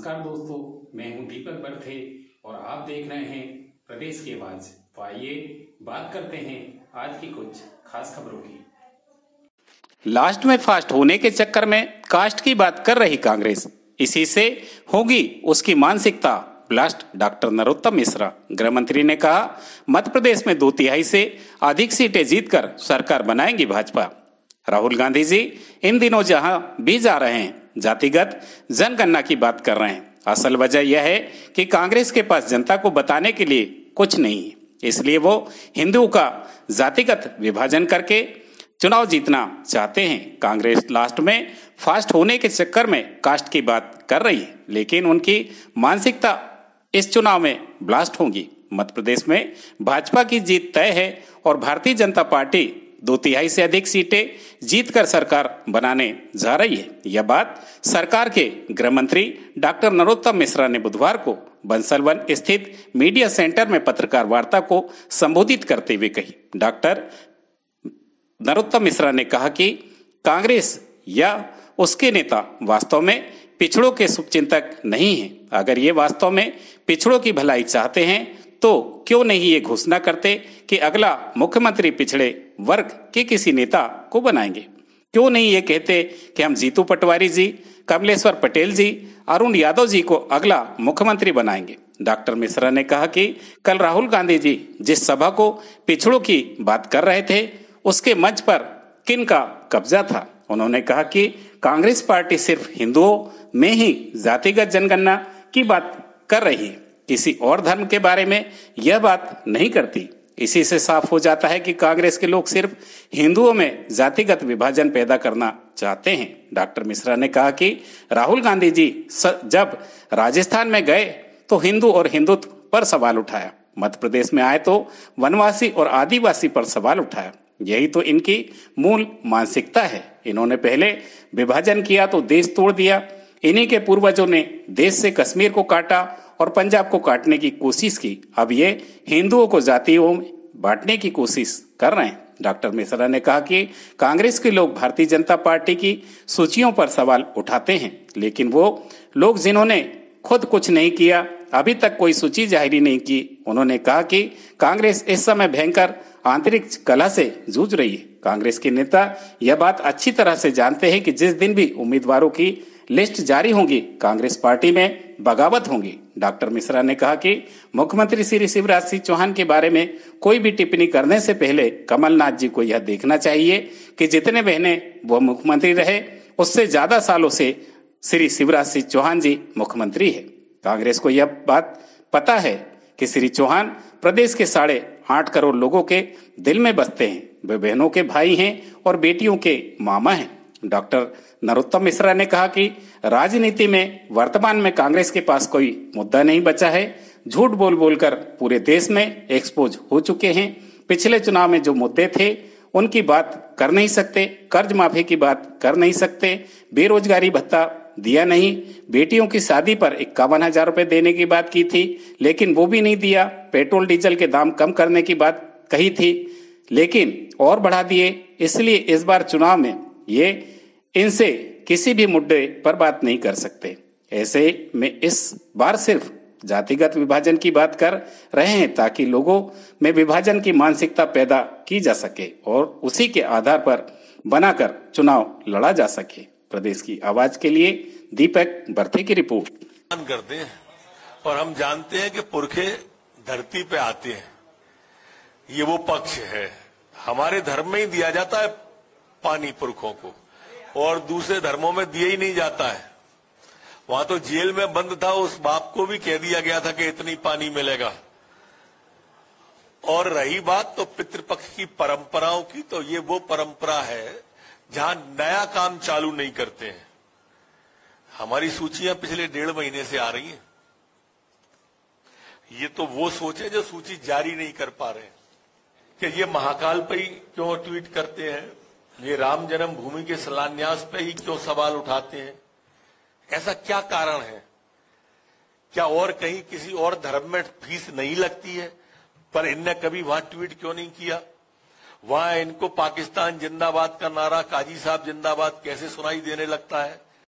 नमस्कार दोस्तों, मैं हूं दीपक बर्थे और आप देख रहे हैं प्रदेश की आवाज। तो आइए बात करते हैं आज की कुछ खास खबरों की। लास्ट में फास्ट होने के चक्कर में कास्ट की बात कर रही कांग्रेस, इसी से होगी उसकी मानसिकता ब्लास्ट। डॉक्टर नरोत्तम मिश्रा गृह मंत्री ने कहा, मध्य प्रदेश में 2/3 से अधिक सीटें जीतकर सरकार बनाएंगी भाजपा। राहुल गांधी जी इन दिनों जहां भी जा रहे हैं जातिगत जनगणना की बात कर रहे हैं। असल वजह यह है कि कांग्रेस के पास जनता को बताने के लिए कुछ नहीं है, इसलिए वो हिंदुओं का जातिगत विभाजन करके चुनाव जीतना चाहते हैं। कांग्रेस लास्ट में फास्ट होने के चक्कर में कास्ट की बात कर रही है, लेकिन उनकी मानसिकता इस चुनाव में ब्लास्ट होगी। मध्य प्रदेश में भाजपा की जीत तय है और भारतीय जनता पार्टी 2/3 से अधिक सीटें जीतकर सरकार बनाने जा रही है। यह बात सरकार के गृह मंत्री डॉक्टर नरोत्तम मिश्रा ने बुधवार को बंसलवन स्थित मीडिया सेंटर में पत्रकार वार्ता को संबोधित करते हुए कही। डॉक्टर नरोत्तम मिश्रा ने कहा कि कांग्रेस या उसके नेता वास्तव में पिछड़ों के शुभचिंतक नहीं हैं। अगर ये वास्तव में पिछड़ों की भलाई चाहते हैं तो क्यों नहीं ये घोषणा करते कि अगला मुख्यमंत्री पिछड़े वर्ग के किसी नेता को बनाएंगे? क्यों नहीं ये कहते कि हम जीतू पटवारी जी, कमलेश्वर पटेल जी, अरुण यादव जी को अगला मुख्यमंत्री बनाएंगे? डॉक्टर मिश्रा ने कहा कि कल राहुल गांधी जी जिस सभा को पिछड़ों की बात कर रहे थे, उसके मंच पर किन का कब्जा था? उन्होंने कहा कि कांग्रेस पार्टी सिर्फ हिंदुओं में ही जातिगत जनगणना की बात कर रही है, किसी और धर्म के बारे में यह बात नहीं करती। इसी से साफ हो जाता है कि कांग्रेस के लोग सिर्फ हिंदुओं में जातिगत विभाजन पैदा करना चाहते हैं। डॉक्टर मिश्रा ने कहा कि राहुल गांधी जी जब राजस्थान में गए तो हिंदू और हिंदुत्व पर सवाल उठाया, मध्य प्रदेश में आए तो वनवासी और आदिवासी पर सवाल उठाया। यही तो इनकी मूल मानसिकता है। इन्होंने पहले विभाजन किया तो देश तोड़ दिया। इन्हीं के पूर्वजों ने देश से कश्मीर को काटा और पंजाब को काटने की कोशिश की। अब ये हिंदुओं को जातियों में बांटने की कोशिश कर रहे हैं। डॉक्टर मिश्रा ने कहा कि कांग्रेस के लोग भारतीय जनता पार्टी की सूचियों पर सवाल उठाते हैं, लेकिन वो लोग जिन्होंने खुद कुछ नहीं किया, अभी तक कोई सूची जारी नहीं की। उन्होंने कहा कि कांग्रेस इस समय भयंकर आंतरिक कलह से जूझ रही है। कांग्रेस के नेता यह बात अच्छी तरह से जानते हैं कि जिस दिन भी उम्मीदवारों की लिस्ट जारी होगी, कांग्रेस पार्टी में बगावत होगी। डॉक्टर मिश्रा ने कहा कि मुख्यमंत्री श्री शिवराज सिंह चौहान के बारे में कोई भी टिप्पणी करने से पहले कमलनाथ जी को यह देखना चाहिए कि जितने महीने वो मुख्यमंत्री रहे, उससे ज्यादा सालों से श्री शिवराज सिंह चौहान जी मुख्यमंत्री है। कांग्रेस को यह बात पता है कि श्री चौहान प्रदेश के 8.5 करोड़ लोगों के दिल में बसते हैं। वे बहनों के भाई हैं और बेटियों के मामा हैं। डॉक्टर नरोत्तम मिश्रा ने कहा कि राजनीति में वर्तमान में कांग्रेस के पास कोई मुद्दा नहीं बचा है। झूठ बोल बोलकर पूरे देश में एक्सपोज हो चुके हैं। पिछले चुनाव में जो मुद्दे थे उनकी बात कर नहीं सकते, कर्ज माफी की बात कर नहीं सकते, बेरोजगारी भत्ता दिया नहीं, बेटियों की शादी पर 51,000 रुपए देने की बात की थी, लेकिन वो भी नहीं दिया। पेट्रोल डीजल के दाम कम करने की बात कही थी, लेकिन और बढ़ा दिए। इसलिए इस बार चुनाव में ये इनसे किसी भी मुद्दे पर बात नहीं कर सकते। ऐसे में इस बार सिर्फ जातिगत विभाजन की बात कर रहे हैं ताकि लोगों में विभाजन की मानसिकता पैदा की जा सके और उसी के आधार पर बनाकर चुनाव लड़ा जा सके। प्रदेश की आवाज के लिए दीपक बर्थे की रिपोर्ट। करते हैं और हम जानते हैं कि पुरखे धरती पे आते हैं, ये वो पक्ष है। हमारे धर्म में ही दिया जाता है पानी पुरखों को, और दूसरे धर्मों में दिया ही नहीं जाता है। वहां तो जेल में बंद था, उस बाप को भी कह दिया गया था कि इतनी पानी मिलेगा। और रही बात तो पितृपक्ष की परंपराओं की, तो ये वो परंपरा है जहां नया काम चालू नहीं करते हैं। हमारी सूचियां पिछले 1.5 महीने से आ रही हैं। ये तो वो सोच है जो सूची जारी नहीं कर पा रहे कि ये महाकाल पे ही क्यों ट्वीट करते हैं, ये राम जन्मभूमि के शिलान्यास पे ही क्यों सवाल उठाते हैं। ऐसा क्या कारण है? क्या और कहीं किसी और धर्म में फीस नहीं लगती है, पर इनने कभी वहां ट्वीट क्यों नहीं किया? वहां इनको पाकिस्तान जिंदाबाद का नारा, काजी साहब जिंदाबाद कैसे सुनाई देने लगता है?